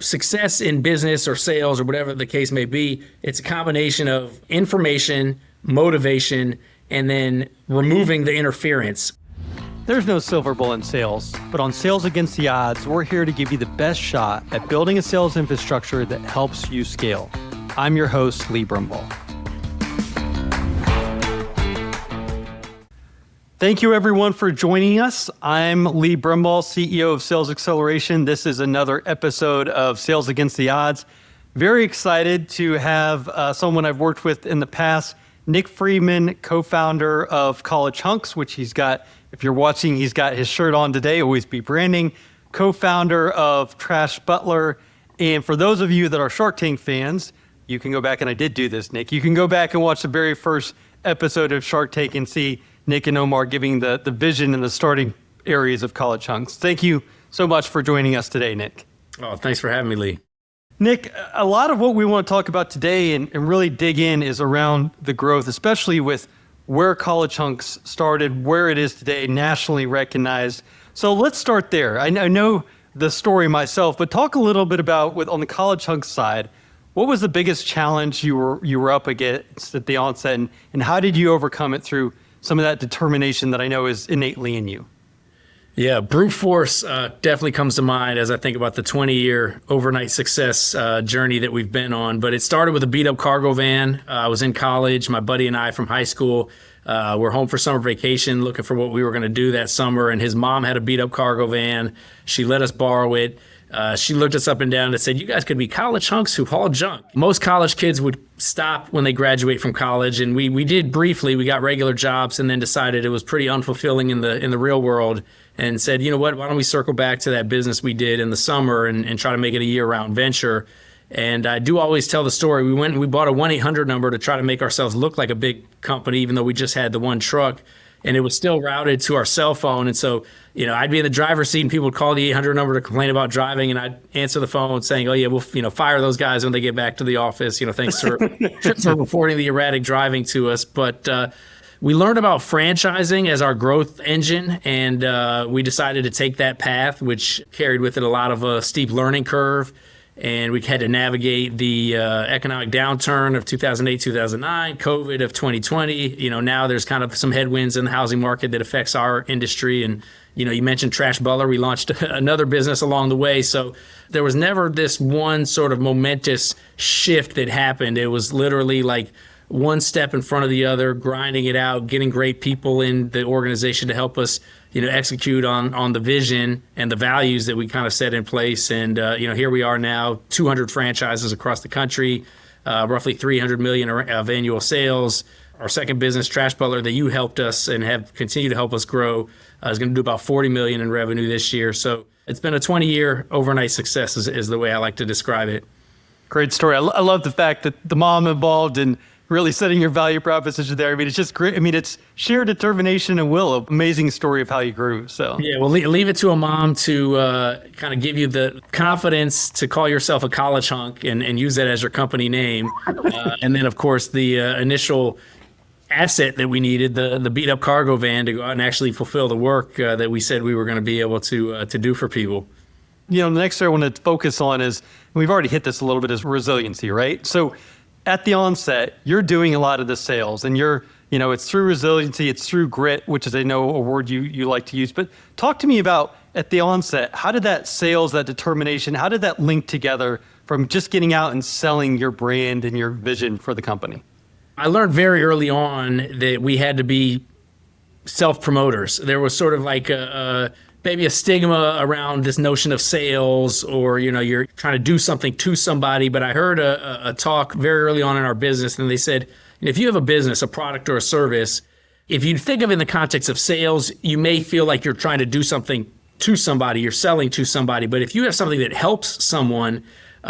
success in business or sales or whatever the case may be, it's a combination of information, motivation, and then removing the interference. There's no silver bullet in sales, but on Sales Against the Odds, we're here to give you the best shot at building a sales infrastructure that helps you scale. I'm your host, Lee Brumbaugh. Thank you, everyone, for joining us. I'm Lee Brumbaugh, CEO of Sales Xceleration. This is another episode of Sales Against the Odds. Very excited to have someone I've worked with in the past, Nick Friedman, co-founder of College H.U.N.K.S, which he's got, if you're watching, he's got his shirt on today, Always Be Branding, co-founder of Trash Butler. And for those of you that are Shark Tank fans, you can go back, and I did do this, Nick, you can go back and watch the very first episode of Shark Tank and see Nick and Omar giving the vision and the starting areas of College H.U.N.K.S. Thank you so much for joining us today, Nick. Oh, thanks for having me, Lee. Nick, a lot of what we want to talk about today and really dig in is around the growth, especially with where College H.U.N.K.S started, where it is today, nationally recognized. So let's start there. I know the story myself, but talk a little bit about, on the College H.U.N.K.S side, what was the biggest challenge you were up against at the onset, and how did you overcome it through some of that determination that I know is innately in you? Yeah, brute force definitely comes to mind as I think about the 20-year overnight success journey that we've been on. But it started with a beat-up cargo van. I was in college. My buddy and I from high school were home for summer vacation looking for what we were going to do that summer. And his mom had a beat-up cargo van. She let us borrow it. She looked us up and down and said, "You guys could be college hunks who haul junk." Most college kids would stop when they graduate from college, and we did briefly. We got regular jobs and then decided it was pretty unfulfilling in the real world, and said, you know what, why don't we circle back to that business we did in the summer and try to make it a year-round venture. And I do always tell the story. We went and we bought a 1-800 number to try to make ourselves look like a big company, even though we just had the one truck. And it was still routed to our cell phone. And so, I'd be in the driver's seat and people would call the 800 number to complain about driving. And I'd answer the phone saying, "Oh yeah, we'll, fire those guys when they get back to the office. Thanks for reporting the erratic driving to us." But we learned about franchising as our growth engine. And we decided to take that path, which carried with it a lot of a steep learning curve. And we had to navigate the economic downturn of 2008, 2009, COVID of 2020. Now there's kind of some headwinds in the housing market that affects our industry. And, you mentioned Trash Butler. We launched another business along the way. So there was never this one sort of momentous shift that happened. It was literally like one step in front of the other, grinding it out, getting great people in the organization to help us, execute on the vision and the values that we kind of set in place. And, here we are now, 200 franchises across the country, roughly 300 million of annual sales. Our second business, Trash Butler, that you helped us and have continued to help us grow, is going to do about 40 million in revenue this year. So it's been a 20-year overnight success is the way I like to describe it. Great story. I love the fact that the mom involved in really setting your value proposition there. It's just great. It's sheer determination and will. Amazing story of how you grew. So yeah, well, leave it to a mom to kind of give you the confidence to call yourself a college hunk and use that as your company name. And then, of course, the initial asset that we needed, the beat-up cargo van, to go out and actually fulfill the work that we said we were going to be able to do for people. The next thing I want to focus on is, we've already hit this a little bit, is resiliency, right? So at the onset, you're doing a lot of the sales, and it's through resiliency, it's through grit, which is, I know, a word you like to use. But talk to me about, at the onset, how did that sales, that determination, how did that link together from just getting out and selling your brand and your vision for the company? I learned very early on that we had to be self-promoters. There was sort of like maybe a stigma around this notion of sales, or, you're trying to do something to somebody. But I heard a talk very early on in our business, and they said, if you have a business, a product or a service, if you think of it in the context of sales, you may feel like you're trying to do something to somebody, you're selling to somebody. But if you have something that helps someone,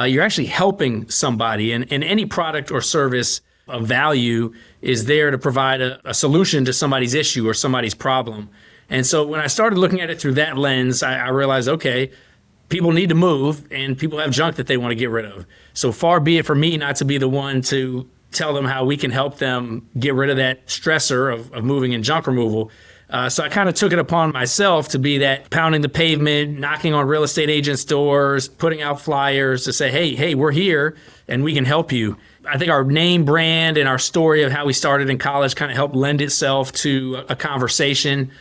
you're actually helping somebody. And any product or service of value is there to provide a solution to somebody's issue or somebody's problem. And so when I started looking at it through that lens, I realized, okay, people need to move and people have junk that they want to get rid of. So far be it for me not to be the one to tell them how we can help them get rid of that stressor of moving and junk removal. So I kind of took it upon myself to be that pounding the pavement, knocking on real estate agents' doors, putting out flyers to say, hey, we're here and we can help you. I think our name brand and our story of how we started in college kind of helped lend itself to a conversation.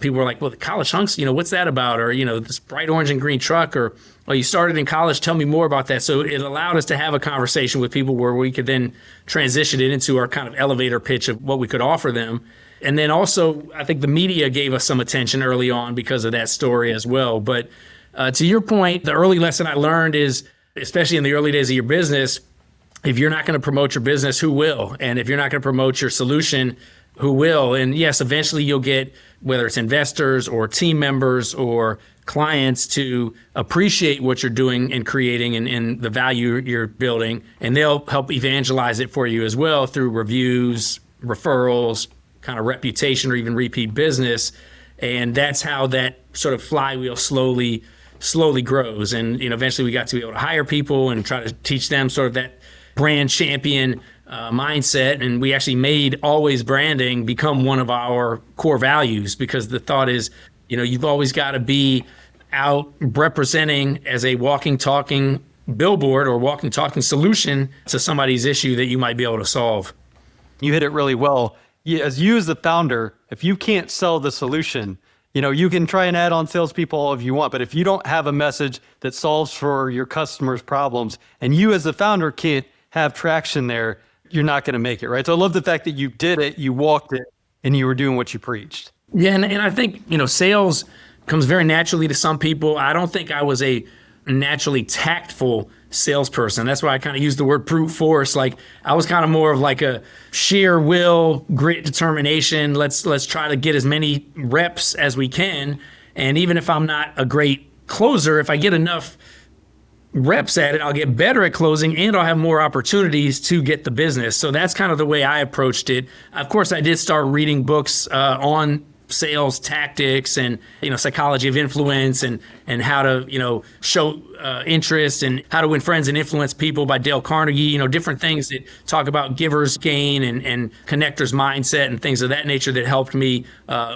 People were like, well, the College H.U.N.K.S, what's that about? Or, this bright orange and green truck, or, well, you started in college, tell me more about that. So it allowed us to have a conversation with people where we could then transition it into our kind of elevator pitch of what we could offer them. And then also, I think the media gave us some attention early on because of that story as well. But to your point, the early lesson I learned is, especially in the early days of your business, if you're not going to promote your business, who will? And if you're not going to promote your solution, who will? And yes, eventually you'll get, whether it's investors or team members or clients, to appreciate what you're doing and creating and the value you're building. And they'll help evangelize it for you as well through reviews, referrals, kind of reputation, or even repeat business. And that's how that sort of flywheel slowly grows. And eventually we got to be able to hire people and try to teach them sort of that brand champion mindset. And we actually made always branding become one of our core values, because the thought is, you've always got to be out representing as a walking, talking billboard or walking, talking solution to somebody's issue that you might be able to solve. You hit it really well. As the founder, if you can't sell the solution, you can try and add on salespeople if you want, but if you don't have a message that solves for your customers' problems, and you as the founder can't have traction there, you're not going to make it, right? So I love the fact that you did it, you walked it, and you were doing what you preached. Yeah, and I think, sales comes very naturally to some people. I don't think I was a naturally tactful salesperson. That's why I kind of use the word brute force. Like, I was kind of more of like a sheer will, grit, determination. Let's try to get as many reps as we can. And even if I'm not a great closer, if I get enough reps at it, I'll get better at closing and I'll have more opportunities to get the business. So that's kind of the way I approached it. Of course, I did start reading books on sales tactics and psychology of influence and how to show interest and how to win friends and influence people by Dale Carnegie, different things that talk about givers gain and connectors mindset and things of that nature that helped me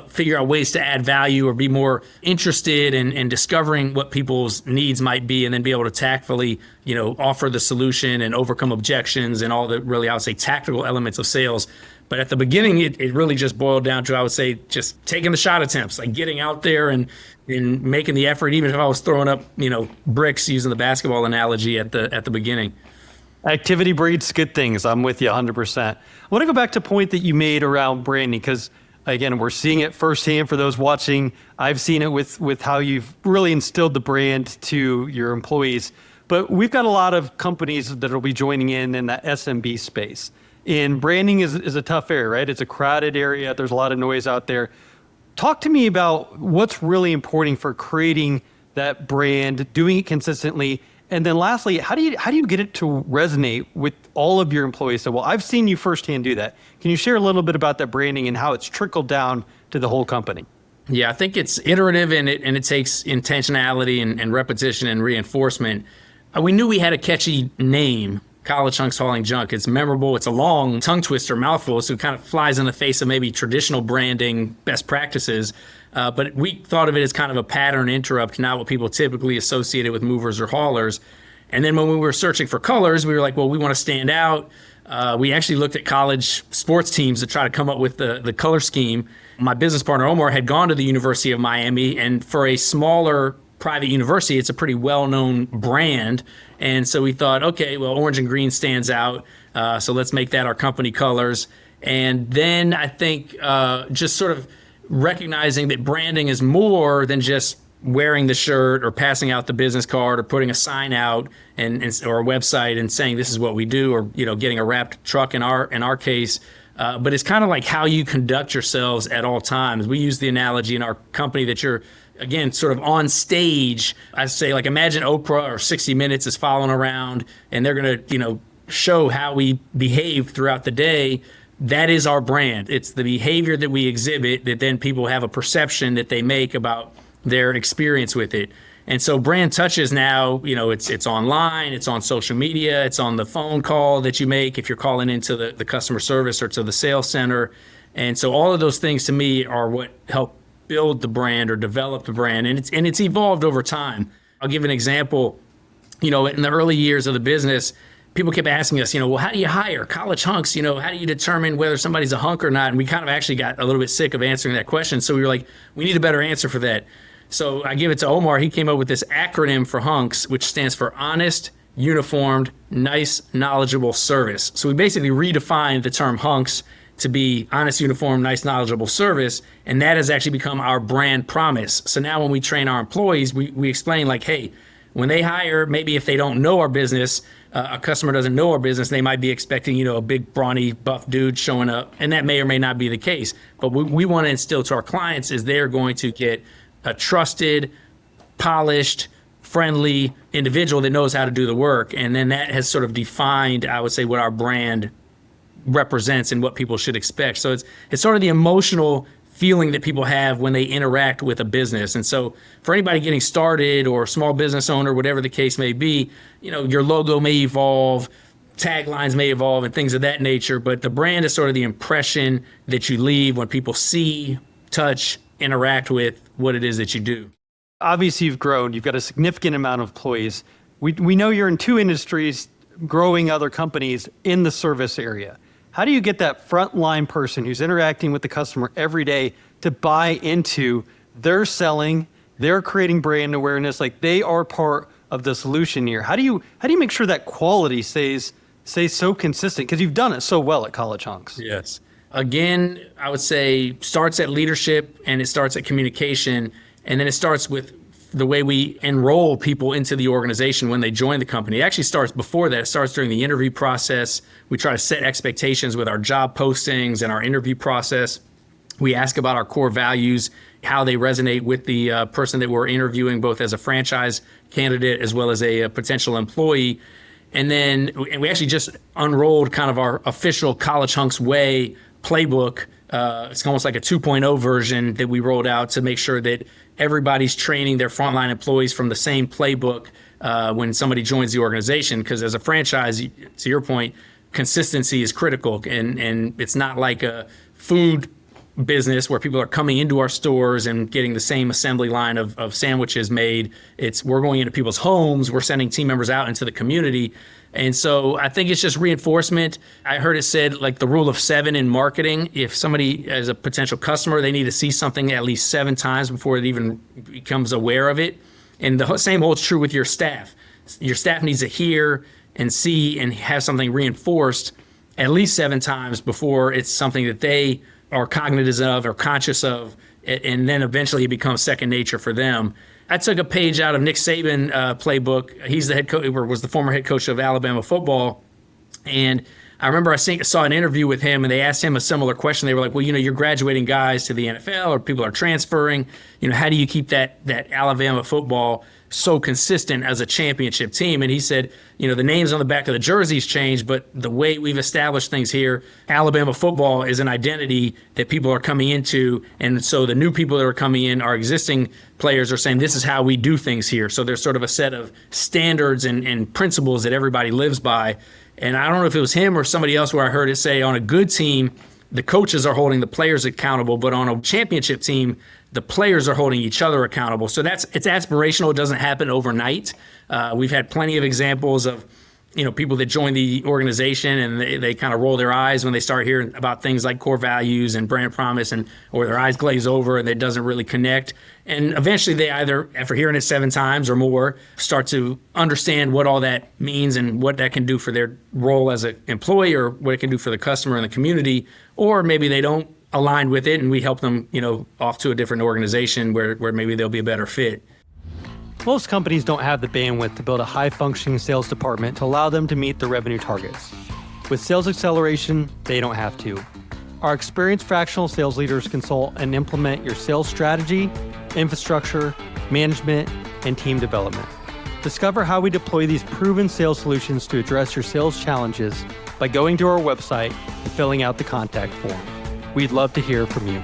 figure out ways to add value or be more interested in discovering what people's needs might be, and then be able to tactfully offer the solution and overcome objections and all the really, I would say, tactical elements of sales. But at the beginning, it really just boiled down to, I would say, just taking the shot attempts, like getting out there and making the effort, even if I was throwing up, bricks, using the basketball analogy at the beginning. Activity breeds good things. I'm with you 100%. I want to go back to a point that you made around branding, because again, we're seeing it firsthand for those watching. I've seen it with how you've really instilled the brand to your employees. But we've got a lot of companies that will be joining in that SMB space. And branding is a tough area, right? It's a crowded area. There's a lot of noise out there. Talk to me about what's really important for creating that brand, doing it consistently, and then lastly, how do you get it to resonate with all of your employees? So, well, I've seen you firsthand do that. Can you share a little bit about that branding and how it's trickled down to the whole company? Yeah, I think it's iterative and it takes intentionality and repetition and reinforcement. We knew we had a catchy name, College H.U.N.K.S hauling junk. It's memorable. It's a long tongue twister, mouthful, so it kind of flies in the face of maybe traditional branding best practices. But we thought of it as kind of a pattern interrupt, not what people typically associated with movers or haulers. And then when we were searching for colors, we were like, well, we want to stand out. We actually looked at college sports teams to try to come up with the color scheme. My business partner, Omar, had gone to the University of Miami, and for a smaller private university, it's a pretty well-known brand. And so we thought, okay, well, orange and green stands out. So let's make that our company colors. And then I think just sort of recognizing that branding is more than just wearing the shirt or passing out the business card or putting a sign out or a website and saying this is what we do, or getting a wrapped truck in our case. But it's kind of like how you conduct yourselves at all times. We use the analogy in our company that you're, again, sort of on stage. I say, like, imagine Oprah or 60 Minutes is following around and they're going to, show how we behave throughout the day. That is our brand. It's the behavior that we exhibit that then people have a perception that they make about their experience with it. And so brand touches now, it's online, it's on social media, it's on the phone call that you make if you're calling into the customer service or to the sales center. And so all of those things to me are what help build the brand or develop the brand. And it's evolved over time. I'll give an example. In the early years of the business, people kept asking us, well, how do you hire college hunks? How do you determine whether somebody's a hunk or not? And we kind of actually got a little bit sick of answering that question. So we were like, we need a better answer for that. So I give it to Omar. He came up with this acronym for hunks, which stands for honest, uniformed, nice, knowledgeable service. So we basically redefined the term hunks to be honest, uniform, nice, knowledgeable service. And that has actually become our brand promise. So now when we train our employees, we explain like, hey, when they hire, maybe if they don't know our business, a customer doesn't know our business, they might be expecting, a big, brawny, buff dude showing up. And that may or may not be the case. But what we want to instill to our clients is they're going to get a trusted, polished, friendly individual that knows how to do the work. And then that has sort of defined, I would say, what our brand represents and what people should expect. So it's sort of the emotional feeling that people have when they interact with a business. And so for anybody getting started or small business owner, whatever the case may be, your logo may evolve, taglines may evolve and things of that nature, but the brand is sort of the impression that you leave when people see, touch, interact with what it is that you do. Obviously, you've grown. You've got a significant amount of employees. We know you're in two industries, growing other companies in the service area. How do you get that frontline person who's interacting with the customer every day to buy into their selling, they're creating brand awareness, like they are part of the solution here? How do you make sure that quality stays so consistent? Because you've done it so well at College H.U.N.K.S. Yes. Again, I would say starts at leadership and it starts at communication. And then it starts with the way we enroll people into the organization when they join the company. It actually starts before that. It starts during the interview process. We try to set expectations with our job postings and our interview process. We ask about our core values, how they resonate with the person that we're interviewing, both as a franchise candidate as well as a potential employee. And we actually just unrolled kind of our official College H.U.N.K.S way playbook. It's almost like a 2.0 version that we rolled out to make sure that everybody's training their frontline employees from the same playbook when somebody joins the organization. Because as a franchise, to your point, consistency is critical. And it's not like a food business where people are coming into our stores and getting the same assembly line of sandwiches made. We're going into people's homes. We're sending team members out into the community. And so I think it's just reinforcement. I heard it said like the rule of 7 in marketing. If somebody is a potential customer, they need to see something at least 7 times before it even becomes aware of it. And the same holds true with your staff. Your staff needs to hear and see and have something reinforced at least 7 times before it's something that they are cognizant of or conscious of. And then eventually it becomes second nature for them. I took a page out of Nick Saban playbook. He's the head coach, or was the former head coach of Alabama football. And I remember I saw an interview with him, and they asked him a similar question. They were like, well, you're graduating guys to the NFL, or people are transferring. How do you keep that Alabama football so consistent as a championship team? And he said, the names on the back of the jerseys change, but the way we've established things here, Alabama football is an identity that people are coming into. And so the new people that are coming in, our existing players are saying, this is how we do things here. So there's sort of a set of standards and principles that everybody lives by. And I don't know if it was him or somebody else where I heard it say on a good team, the coaches are holding the players accountable, but on a championship team, the players are holding each other accountable. So it's aspirational. It doesn't happen overnight. We've had plenty of examples of, people that join the organization and they kind of roll their eyes when they start hearing about things like core values and brand promise, or their eyes glaze over and it doesn't really connect. And eventually they either, after hearing it 7 times or more, start to understand what all that means and what that can do for their role as an employee or what it can do for the customer and the community. Or maybe they don't align with it and we help them, off to a different organization where maybe they'll be a better fit. Most companies don't have the bandwidth to build a high-functioning sales department to allow them to meet their revenue targets. With Sales Xceleration, they don't have to. Our experienced fractional sales leaders consult and implement your sales strategy, infrastructure, management, and team development. Discover how we deploy these proven sales solutions to address your sales challenges by going to our website and filling out the contact form. We'd love to hear from you.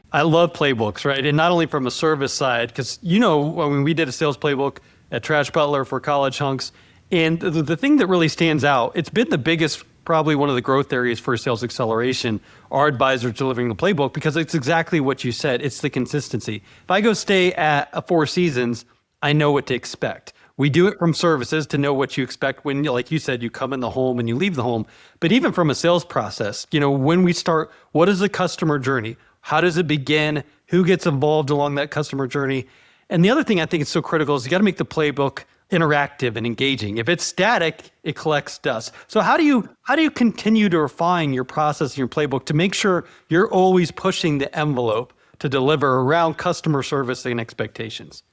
I love playbooks, right? And not only from a service side, because when we did a sales playbook at Trash Butler for College H.U.N.K.S, and the thing that really stands out, it's been the biggest probably one of the growth areas for sales acceleration, our advisors delivering the playbook, because it's exactly what you said. It's the consistency. If I go stay at a Four Seasons, I know what to expect. We do it from services to know what you expect when, like you said, you come in the home and you leave the home. But even from a sales process, when we start, what is the customer journey? How does it begin? Who gets involved along that customer journey? And the other thing I think is so critical is you got to make the playbook interactive and engaging. If it's static, it collects dust. So how do you continue to refine your process and your playbook to make sure you're always pushing the envelope to deliver around customer service and expectations?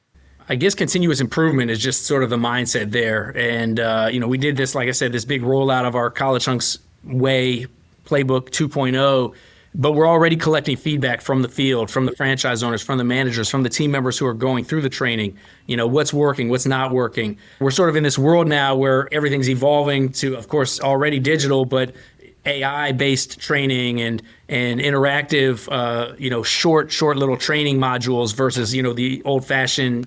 I guess continuous improvement is just sort of the mindset there. And, we did this, like I said, this big rollout of our College H.U.N.K.S way playbook 2.0, but we're already collecting feedback from the field, from the franchise owners, from the managers, from the team members who are going through the training, what's working, what's not working. We're sort of in this world now where everything's evolving to, of course, already digital, but AI-based training and interactive, short little training modules versus, the old-fashioned,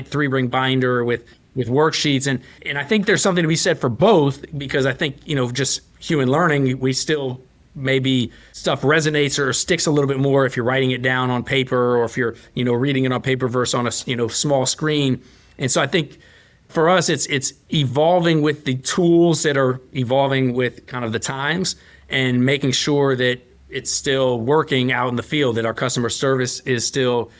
three-ring binder with worksheets. And I think there's something to be said for both, because I think, just human learning, we still maybe stuff resonates or sticks a little bit more if you're writing it down on paper or if you're, reading it on paper versus on a, small screen. And so I think for us, it's evolving with the tools that are evolving with kind of the times and making sure that it's still working out in the field, that our customer service is still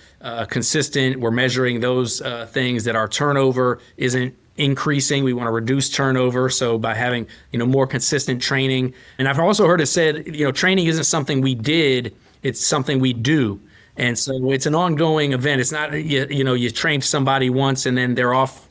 consistent. We're measuring those things, that our turnover isn't increasing. We want to reduce turnover. So by having, more consistent training. And I've also heard it said, training isn't something we did, it's something we do. And so it's an ongoing event. It's not, you train somebody once and then they're off,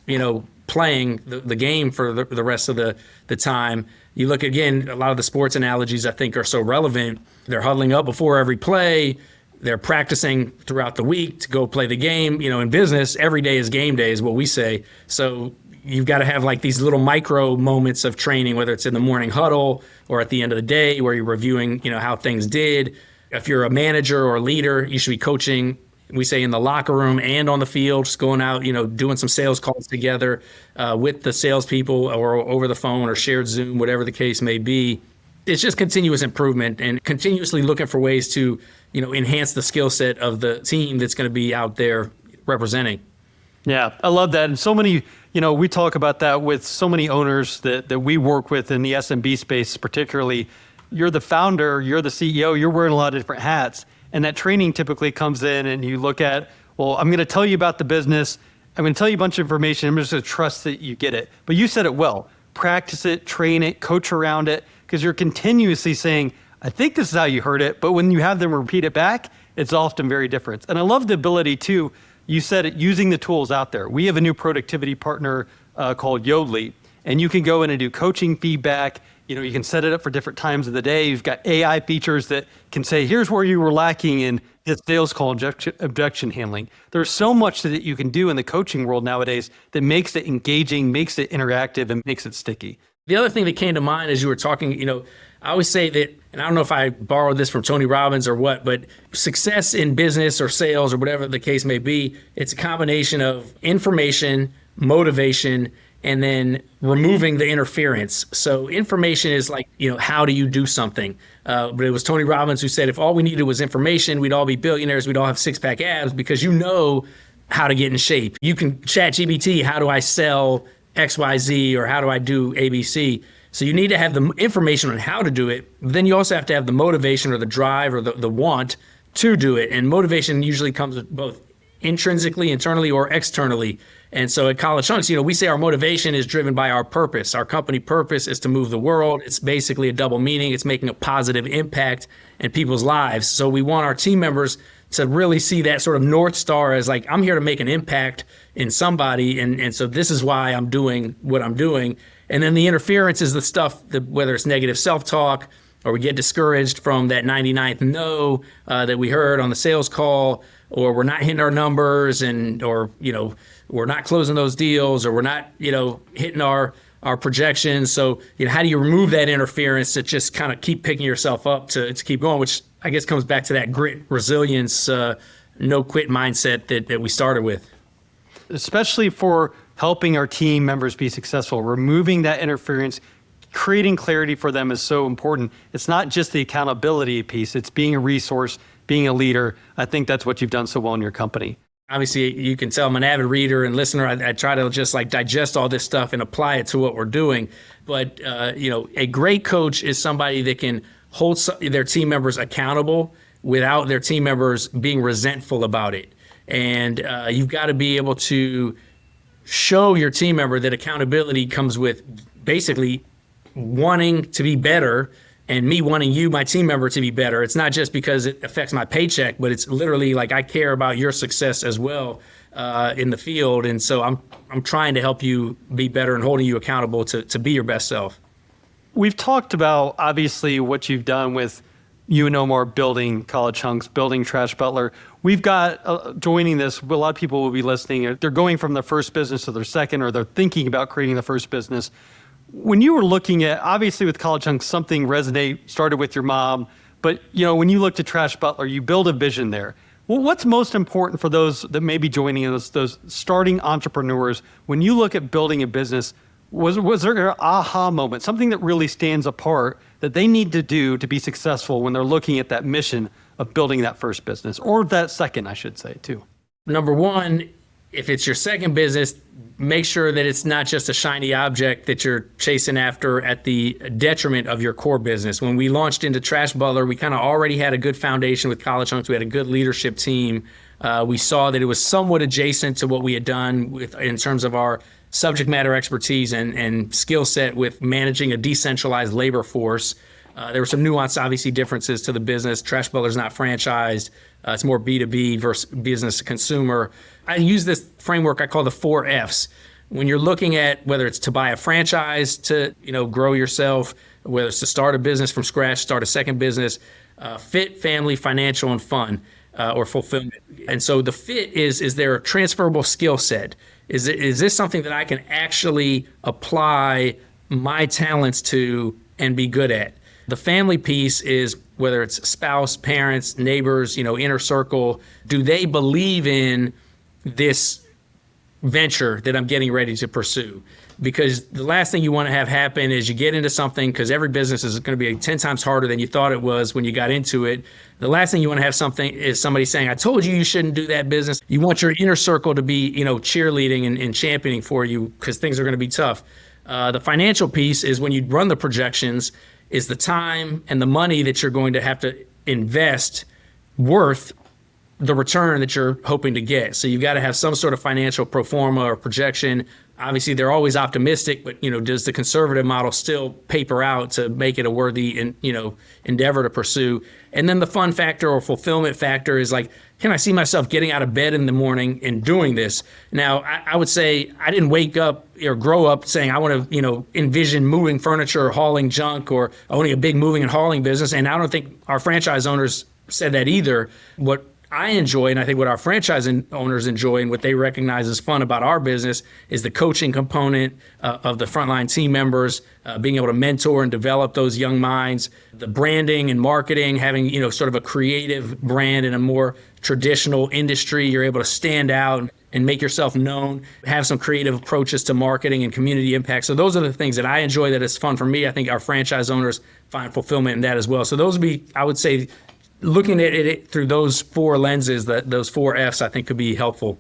playing the game for the rest of the time. You look again, a lot of the sports analogies I think are so relevant. They're huddling up before every play. They're practicing throughout the week to go play the game. In business, every day is game day is what we say. So you've got to have like these little micro moments of training, whether it's in the morning huddle or at the end of the day where you're reviewing, how things did. If you're a manager or a leader, you should be coaching, we say, in the locker room and on the field, just going out, doing some sales calls together with the salespeople or over the phone or shared Zoom, whatever the case may be. It's just continuous improvement and continuously looking for ways to, enhance the skill set of the team that's going to be out there representing. Yeah, I love that. And so many, we talk about that with so many owners that we work with in the SMB space, particularly. You're the founder, you're the CEO, you're wearing a lot of different hats. And that training typically comes in and you look at, well, I'm going to tell you about the business. I'm going to tell you a bunch of information. I'm just going to trust that you get it. But you said it well. Practice it, train it, coach around it, because you're continuously saying, I think this is how you heard it. But when you have them repeat it back, it's often very different. And I love the ability too, you said it, using the tools out there. We have a new productivity partner called Yodlee, and you can go in and do coaching feedback. You can set it up for different times of the day. You've got AI features that can say, here's where you were lacking in his sales call objection handling. There's so much that you can do in the coaching world nowadays that makes it engaging, makes it interactive, and makes it sticky. The other thing that came to mind as you were talking, I always say that, and I don't know if I borrowed this from Tony Robbins or what, but success in business or sales or whatever the case may be, it's a combination of information, motivation, and then removing the interference. So information is like, how do you do something? But it was Tony Robbins who said, if all we needed was information, we'd all be billionaires, we'd all have six-pack abs, because how to get in shape. You can chat GPT, how do I sell XYZ, or how do I do ABC? So you need to have the information on how to do it. But then you also have to have the motivation or the drive or the want to do it. And motivation usually comes with both intrinsically, internally, or externally. And so at College H.U.N.K.S, we say our motivation is driven by our purpose. Our company purpose is to move the world. It's basically a double meaning. It's making a positive impact in people's lives. So we want our team members to really see that sort of North Star as like, I'm here to make an impact in somebody. And so this is why I'm doing what I'm doing. And then the interference is the stuff that, whether it's negative self-talk or we get discouraged from that 99th no that we heard on the sales call, or we're not hitting our numbers, or we're not closing those deals, or we're not hitting our projections. So how do you remove that interference to just kind of keep picking yourself up to keep going, which I guess comes back to that grit, resilience, no quit mindset that we started with. Especially for helping our team members be successful, removing that interference, creating clarity for them is so important. It's not just the accountability piece, it's being a resource, being a leader. I think that's what you've done so well in your company. Obviously, you can tell I'm an avid reader and listener. I try to just like digest all this stuff and apply it to what we're doing. But, a great coach is somebody that can hold their team members accountable without their team members being resentful about it. And you've got to be able to show your team member that accountability comes with basically wanting to be better and me wanting you, my team member, to be better. It's not just because it affects my paycheck, but it's literally like I care about your success as well in the field. And so I'm trying to help you be better and holding you accountable to be your best self. We've talked about, obviously, what you've done with you and Omar building College H.U.N.K.S, building Trash Butler. We've got, joining this, a lot of people will be listening. They're going from their first business to their second, or they're thinking about creating the first business. When you were looking at, obviously with College H.U.N.K S, something started with your mom, but when you looked at Trash Butler, you build a vision there. Well, what's most important for those that may be joining us, those starting entrepreneurs, when you look at building a business, was there an aha moment, something that really stands apart that they need to do to be successful when they're looking at that mission of building that first business, or that second, I should say, too? Number one, if it's your second business, make sure that it's not just a shiny object that you're chasing after at the detriment of your core business. When we launched into Trash Butler, we kind of already had a good foundation with College H.U.N.K S. We had a good leadership team. We saw that it was somewhat adjacent to what we had done in terms of our subject matter expertise and skill set with managing a decentralized labor force. There were some nuanced, obviously, differences to the business. Trash Butler's not franchised. It's more B2B versus business to consumer. I use this framework I call the 4 Fs. When you're looking at whether it's to buy a franchise to grow yourself, whether it's to start a business from scratch, start a second business, fit, family, financial, and fun, or fulfillment. And so the fit is there a transferable skill set? Is this something that I can actually apply my talents to and be good at? The family piece is whether it's spouse, parents, neighbors, inner circle. Do they believe in this venture that I'm getting ready to pursue? Because the last thing you want to have happen is you get into something, because every business is going to be 10 times harder than you thought it was when you got into it. The last thing you want to have is somebody saying, I told you shouldn't do that business. You want your inner circle to be, cheerleading and championing for you, because things are going to be tough. The financial piece is when you run the projections, is the time and the money that you're going to have to invest worth the return that you're hoping to get. So you've got to have some sort of financial pro forma or projection. Obviously, they're always optimistic, but does the conservative model still paper out to make it a worthy endeavor to pursue? And then the fun factor or fulfillment factor is like, can I see myself getting out of bed in the morning and doing this? Now, I would say I didn't wake up or grow up saying I want to envision moving furniture or hauling junk or owning a big moving and hauling business. And I don't think our franchise owners said that either. What I enjoy, and I think what our franchise owners enjoy and what they recognize as fun about our business, is the coaching component of the frontline team members, being able to mentor and develop those young minds, the branding and marketing, having sort of a creative brand in a more traditional industry. You're able to stand out and make yourself known, have some creative approaches to marketing and community impact. So those are the things that I enjoy, that is fun for me. I think our franchise owners find fulfillment in that as well. So those would be, I would say, looking at it through those 4 lenses, those 4 Fs, I think could be helpful.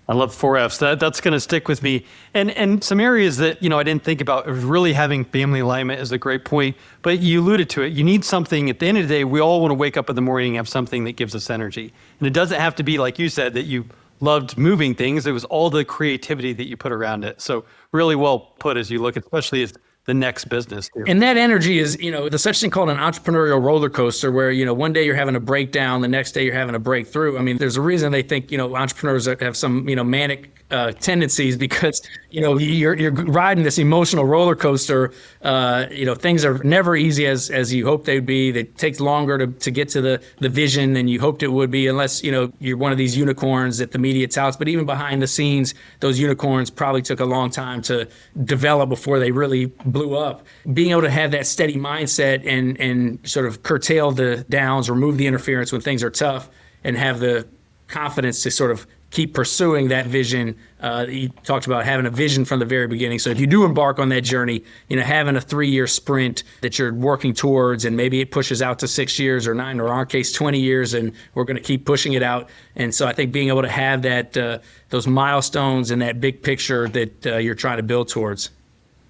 I love 4 Fs. That's going to stick with me. And some areas that, I didn't think about, really having family alignment is a great point, but you alluded to it. You need something. At the end of the day, we all want to wake up in the morning and have something that gives us energy. And it doesn't have to be, like you said, that you loved moving things. It was all the creativity that you put around it. So really well put as you look at, especially as the next business too. And that energy is, there's such thing called an entrepreneurial roller coaster where, one day you're having a breakdown, the next day you're having a breakthrough. I mean, there's a reason they think, entrepreneurs have some, manic tendencies, because, you're riding this emotional roller coaster. Things are never easy as you hope they'd be. It takes longer to get to the vision than you hoped it would be, unless, you're one of these unicorns that the media touts. But even behind the scenes, those unicorns probably took a long time to develop before they really blew up. Being able to have that steady mindset and sort of curtail the downs, remove the interference when things are tough, and have the confidence to sort of keep pursuing that vision. You talked about having a vision from the very beginning. So if you do embark on that journey, having a 3-year sprint that you're working towards, and maybe it pushes out to 6 years or 9, or in our case, 20 years, and we're going to keep pushing it out. And so I think being able to have that, those milestones and that big picture that you're trying to build towards.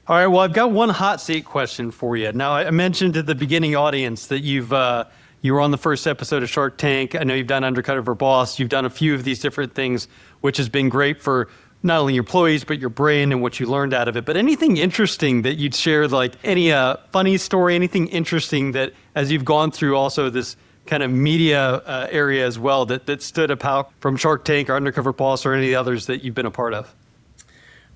All right, well, I've got one hot seat question for you. Now, I mentioned to the beginning audience that you were on the first episode of Shark Tank. I know you've done Undercover Boss. You've done a few of these different things, which has been great for not only your employees, but your brain and what you learned out of it. But anything interesting that you'd share, like any funny story, anything interesting that as you've gone through also this kind of media area as well that stood out from Shark Tank or Undercover Boss or any of the others that you've been a part of?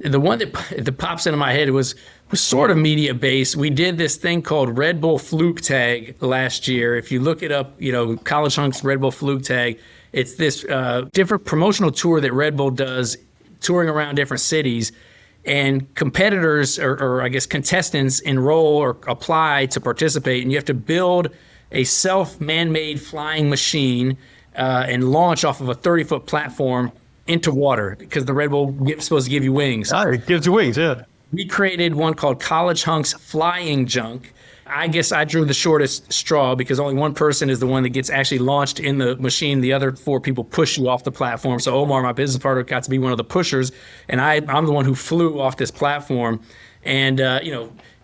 The one that pops into my head was sort of media based. We did this thing called Red Bull Fluke Tag last year. If you look it up, College H.U.N.K.S Red Bull Fluke Tag. It's this different promotional tour that Red Bull does, touring around different cities, and competitors or I guess contestants enroll or apply to participate, and you have to build a man-made flying machine and launch off of a 30-foot platform into water, because the Red Bull is supposed to give you wings. Oh, it gives you wings, yeah. We created one called College H.U.N.K.S Flying Junk. I guess I drew the shortest straw because only one person is the one that gets actually launched in the machine. The other 4 people push you off the platform. So Omar, my business partner, got to be one of the pushers, and I'm the one who flew off this platform. And,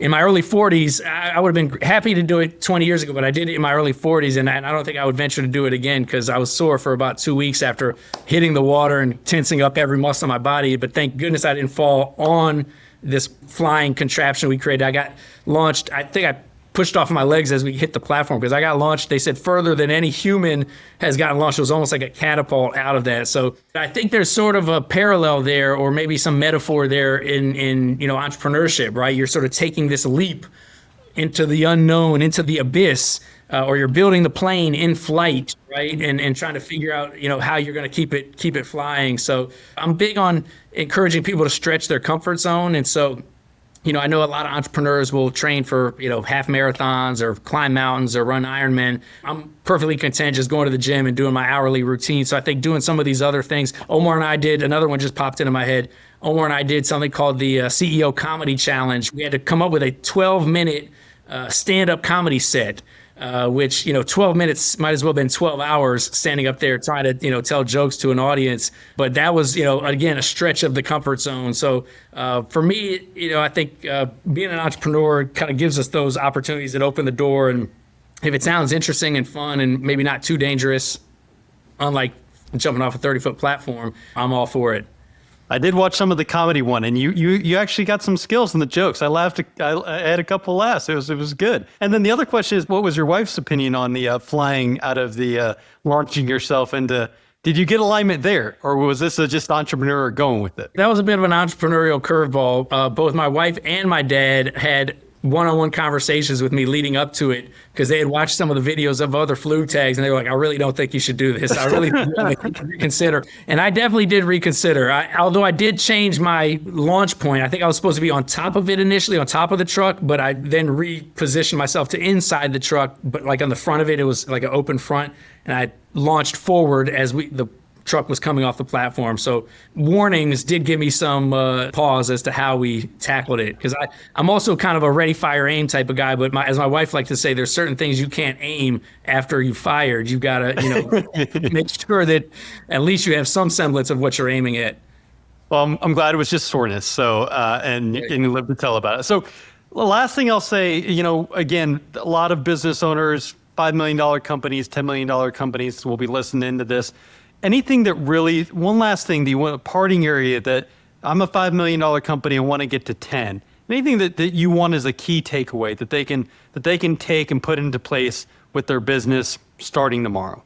in my early 40s, I would have been happy to do it 20 years ago, but I did it in my early 40s, and I don't think I would venture to do it again because I was sore for about 2 weeks after hitting the water and tensing up every muscle in my body. But thank goodness I didn't fall on this flying contraption we created. I got launched, I think I pushed off my legs as we hit the platform because I got launched, they said, further than any human has gotten launched. It was almost like a catapult out of that. So I think there's sort of a parallel there, or maybe some metaphor there in entrepreneurship, right? You're sort of taking this leap into the unknown, into the abyss, or you're building the plane in flight, right? And trying to figure out, how you're going to keep it flying. So I'm big on encouraging people to stretch their comfort zone. And so I know a lot of entrepreneurs will train for, half marathons or climb mountains or run Ironman. I'm perfectly content just going to the gym and doing my hourly routine. So I think doing some of these other things, Omar and I did, another one just popped into my head. Omar and I did something called the CEO Comedy Challenge. We had to come up with a 12-minute stand-up comedy set. Which 12 minutes might as well have been 12 hours standing up there trying to tell jokes to an audience. But that was again a stretch of the comfort zone. So for me, I think being an entrepreneur kind of gives us those opportunities that open the door. And if it sounds interesting and fun and maybe not too dangerous, unlike jumping off a 30-foot platform, I'm all for it. I did watch some of the comedy one, and you actually got some skills in the jokes. I laughed. I had a couple laughs. It was good. And then the other question is, what was your wife's opinion on the flying out of the launching yourself into? Did you get alignment there, or was this just entrepreneur going with it? That was a bit of an entrepreneurial curveball. Both my wife and my dad had one-on-one conversations with me leading up to it because they had watched some of the videos of other fluke tags, and they were like, I really don't think you should do this. I really think you should reconsider. And I definitely did reconsider. Although I did change my launch point. I think I was supposed to be on top of it initially, on top of the truck, but I then repositioned myself to inside the truck, but like on the front of it, it was like an open front, and I launched forward as the truck was coming off the platform. So warnings did give me some pause as to how we tackled it, because I'm also kind of a ready, fire, aim type of guy. But as my wife likes to say, there's certain things you can't aim after you fired. You've got to make sure that at least you have some semblance of what you're aiming at. Well, I'm glad it was just soreness. So and you lived to tell about it. So the last thing I'll say, again, a lot of business owners, $5 million companies, $10 million companies will be listening to this. Anything that really, one last thing, do you want a parting area that I'm a $5 million company and want to get to 10? Anything that you want as a key takeaway that they can take and put into place with their business starting tomorrow?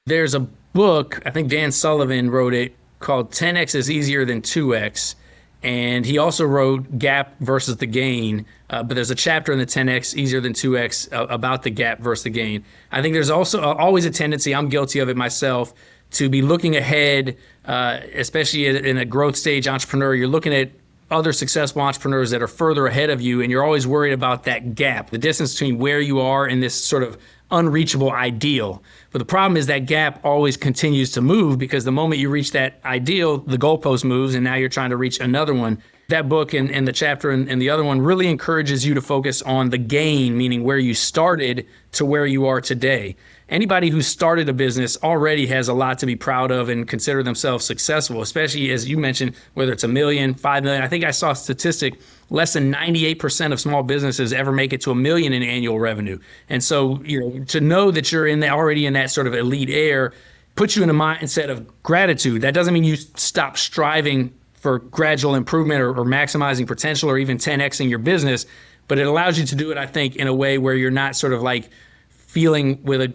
There's a book, I think Dan Sullivan wrote it, called 10X is Easier Than 2X. And he also wrote Gap versus the Gain. But there's a chapter in the 10X Easier Than 2X about the gap versus the gain. I think there's also always a tendency, I'm guilty of it myself, to be looking ahead, especially in a growth stage entrepreneur. You're looking at other successful entrepreneurs that are further ahead of you, and you're always worried about that gap, the distance between where you are in this sort of unreachable ideal. But the problem is that gap always continues to move, because the moment you reach that ideal, the goalpost moves, and now you're trying to reach another one. That book and the chapter and the other one really encourages you to focus on the gain, meaning where you started to where you are today. Anybody who started a business already has a lot to be proud of and consider themselves successful, especially as you mentioned, whether it's $1 million, $5 million. I think I saw a statistic, less than 98% of small businesses ever make it to $1 million in annual revenue. And so, to know that you're already in that sort of elite air puts you in a mindset of gratitude. That doesn't mean you stop striving for gradual improvement or maximizing potential or even 10xing your business, but it allows you to do it, I think, in a way where you're not sort of like feeling with a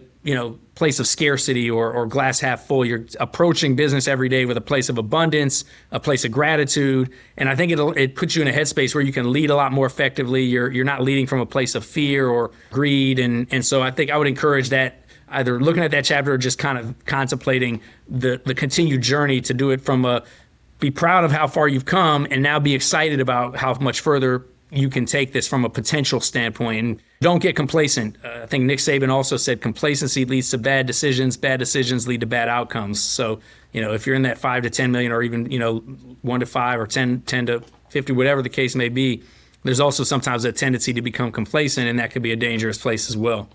place of scarcity or glass half full. You're approaching business every day with a place of abundance, a place of gratitude, and I think it puts you in a headspace where you can lead a lot more effectively. You're not leading from a place of fear or greed, and so I think I would encourage that, either looking at that chapter or just kind of contemplating the continued journey, to do it from be proud of how far you've come and now be excited about how much further you can take this from a potential standpoint. And don't get complacent. I think Nick Saban also said complacency leads to bad decisions lead to bad outcomes. So, if you're in that 5 to 10 million, or even, 1 to 5 or 10 to 50, whatever the case may be, there's also sometimes a tendency to become complacent, and that could be a dangerous place as well.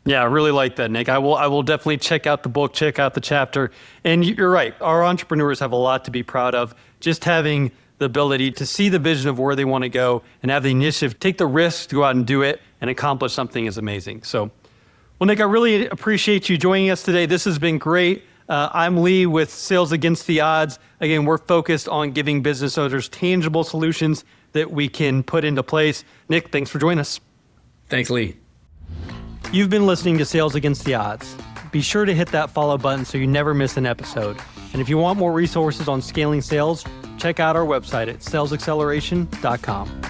Yeah, I really like that, Nick. I will definitely check out the book, check out the chapter. And you're right. Our entrepreneurs have a lot to be proud of. Just having the ability to see the vision of where they want to go and have the initiative, take the risk to go out and do it and accomplish something is amazing. So, well, Nick, I really appreciate you joining us today. This has been great. I'm Lee with Sales Against the Odds. Again, we're focused on giving business owners tangible solutions that we can put into place. Nick, thanks for joining us. Thanks, Lee. You've been listening to Sales Against the Odds. Be sure to hit that follow button so you never miss an episode. And if you want more resources on scaling sales, check out our website at salesxceleration.com.